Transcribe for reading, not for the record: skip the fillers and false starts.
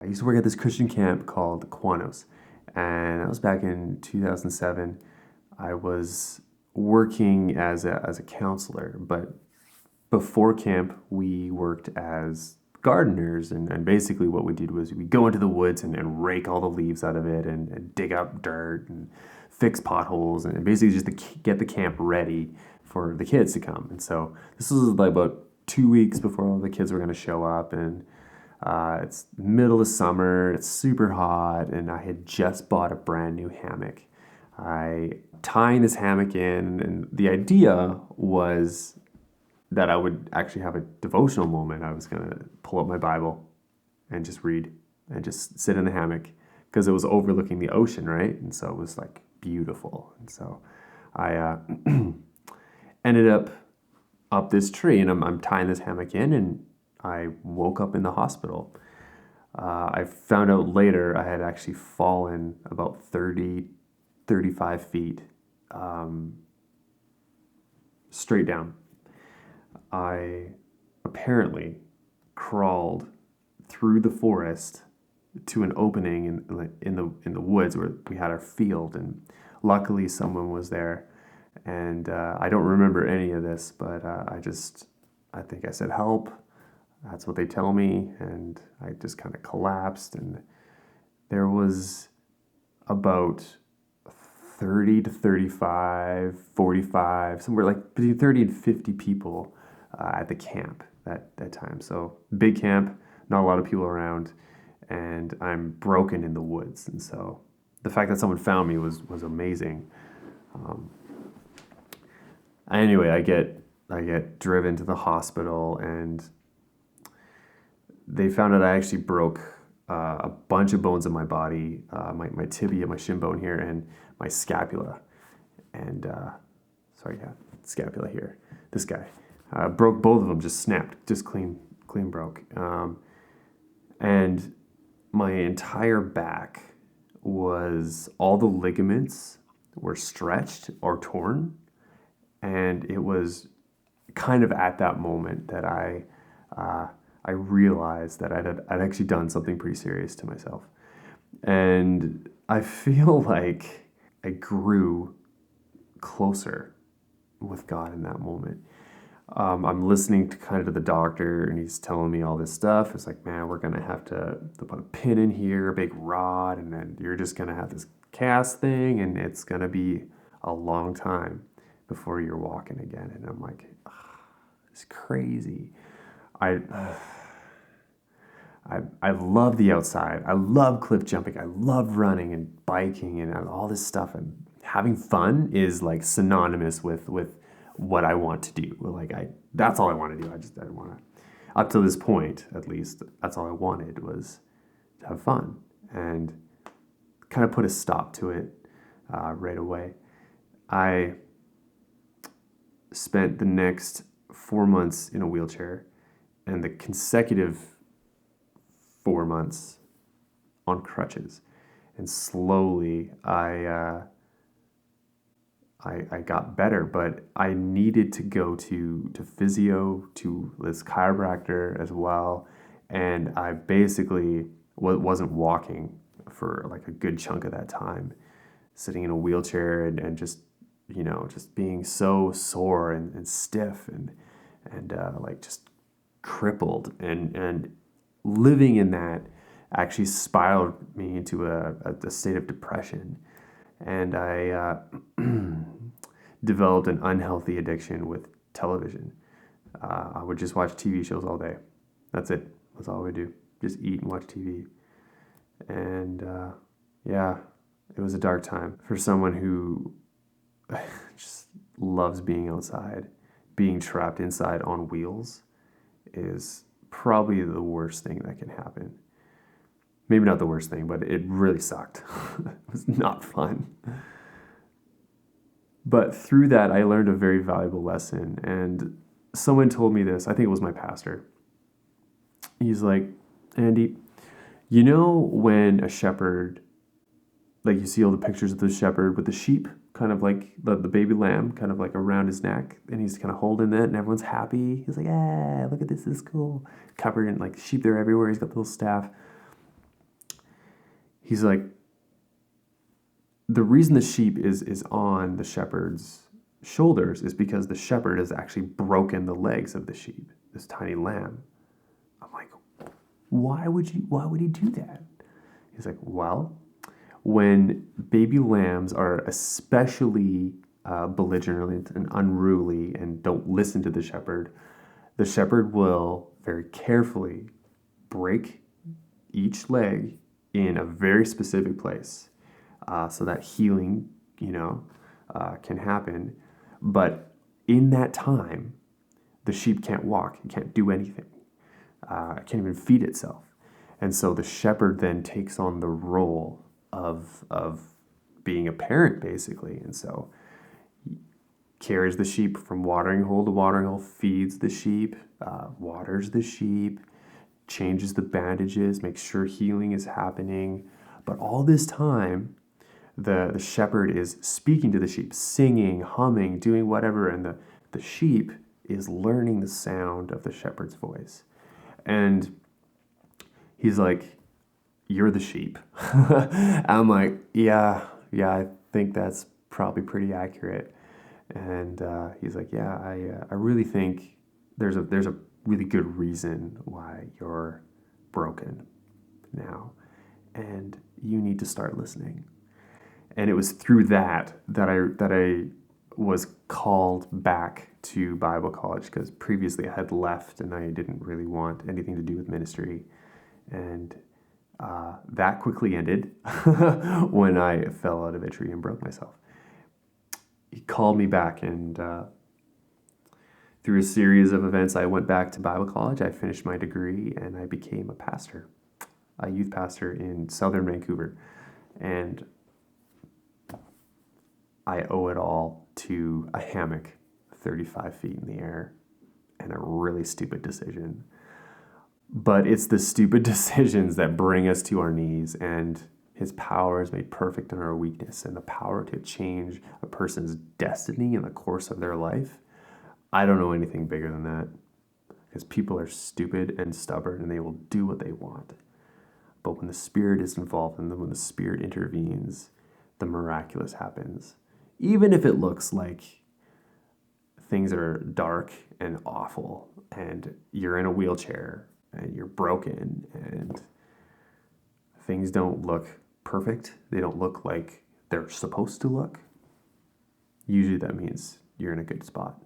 I used to work at this Christian camp called Quanos, and that was back in 2007. I was working as a counselor, but before camp, we worked as gardeners, and basically what we did was we go into the woods and rake all the leaves out of it and dig up dirt and fix potholes and basically just to get the camp ready for the kids to come. And so this was like about 2 weeks before all the kids were going to show up, and it's middle of summer, it's super hot, and I had just bought a brand new hammock. I tying this hammock in, and the idea was that I would actually have a devotional moment. I was going to pull up my Bible and just read and just sit in the hammock because it was overlooking the ocean, right? And so it was like beautiful. And so I ended up this tree, and I'm tying this hammock in, and I woke up in the hospital. I found out later I had actually fallen about 30, 35 feet straight down. I apparently crawled through the forest to an opening in the woods where we had our field, and luckily someone was there. And I don't remember any of this, but I think I said help. That's what they tell me, and I just kind of collapsed, and there was about 30 to 35, 45, somewhere like between 30 and 50 people at the camp that time. So big camp, not a lot of people around, and I'm broken in the woods. And so the fact that someone found me was amazing. Anyway, I get driven to the hospital, and they found out I actually broke a bunch of bones in my body, my tibia, my shin bone here, and my scapula. And scapula here. This guy broke both of them, just snapped, just clean broke. And my entire back was, all the ligaments were stretched or torn, and it was kind of at that moment that I realized that I'd actually done something pretty serious to myself. And I feel like I grew closer with God in that moment. I'm listening to kind of the doctor, and he's telling me all this stuff. It's like, man, we're going to have to put a pin in here, a big rod, and then you're just going to have this cast thing, and it's going to be a long time before you're walking again. And I'm like, it's crazy. I love the outside. I love cliff jumping. I love running and biking and all this stuff. And having fun is like synonymous with what I want to do. Like that's all I want to do. I want to, up to this point at least, that's all I wanted was to have fun, and kind of put a stop to it right away. I spent the next 4 months in a wheelchair, and the consecutive 4 months on crutches. And slowly I got better, but I needed to go to physio, to this chiropractor as well. And I basically wasn't walking for like a good chunk of that time, sitting in a wheelchair and just, just being so sore and stiff and like just crippled, and living in that actually spiraled me into a state of depression. And I developed an unhealthy addiction with television. I would just watch TV shows all day. That's it. That's all I would do. Just eat and watch TV. And it was a dark time for someone who just loves being outside. Being trapped inside on wheels is probably the worst thing that can happen. Maybe not the worst thing, but it really sucked. It was not fun. But through that, I learned a very valuable lesson. And someone told me this, I think it was my pastor. He's like, Andy, you know when a shepherd, like you see all the pictures of the shepherd with the sheep, kind of like the baby lamb, kind of like around his neck, and he's kind of holding it, and everyone's happy. He's like, look at this is cool. Covered in like sheep, they're everywhere. He's got the little staff. he's like, the reason the sheep is on the shepherd's shoulders is because the shepherd has actually broken the legs of the sheep, this tiny lamb. I'm like, why would he do that? He's like, well, when baby lambs are especially belligerent and unruly and don't listen to the shepherd will very carefully break each leg in a very specific place, so that healing, can happen. But in that time, the sheep can't walk, it can't do anything, it can't even feed itself. And so the shepherd then takes on the role of being a parent, basically. And so carries the sheep from watering hole to watering hole, feeds the sheep, waters the sheep, changes the bandages, makes sure healing is happening. But all this time, the shepherd is speaking to the sheep, singing, humming, doing whatever, and the sheep is learning the sound of the shepherd's voice. And he's like, "You're the sheep." I'm like, yeah, I think that's probably pretty accurate. And he's like, yeah, I really think there's a really good reason why you're broken now, and you need to start listening. And it was through that I was called back to Bible college, because previously I had left and I didn't really want anything to do with ministry, and that quickly ended when I fell out of a tree and broke myself. He called me back, and through a series of events, I went back to Bible college. I finished my degree, and I became a pastor, a youth pastor in southern Vancouver. And I owe it all to a hammock 35 feet in the air and a really stupid decision. But it's the stupid decisions that bring us to our knees, and his power is made perfect in our weakness, and the power to change a person's destiny in the course of their life. I don't know anything bigger than that, because people are stupid and stubborn and they will do what they want. But when the Spirit is involved and when the Spirit intervenes, the miraculous happens. Even if it looks like things are dark and awful and you're in a wheelchair and you're broken and things don't look perfect, they don't look like they're supposed to look, usually that means you're in a good spot.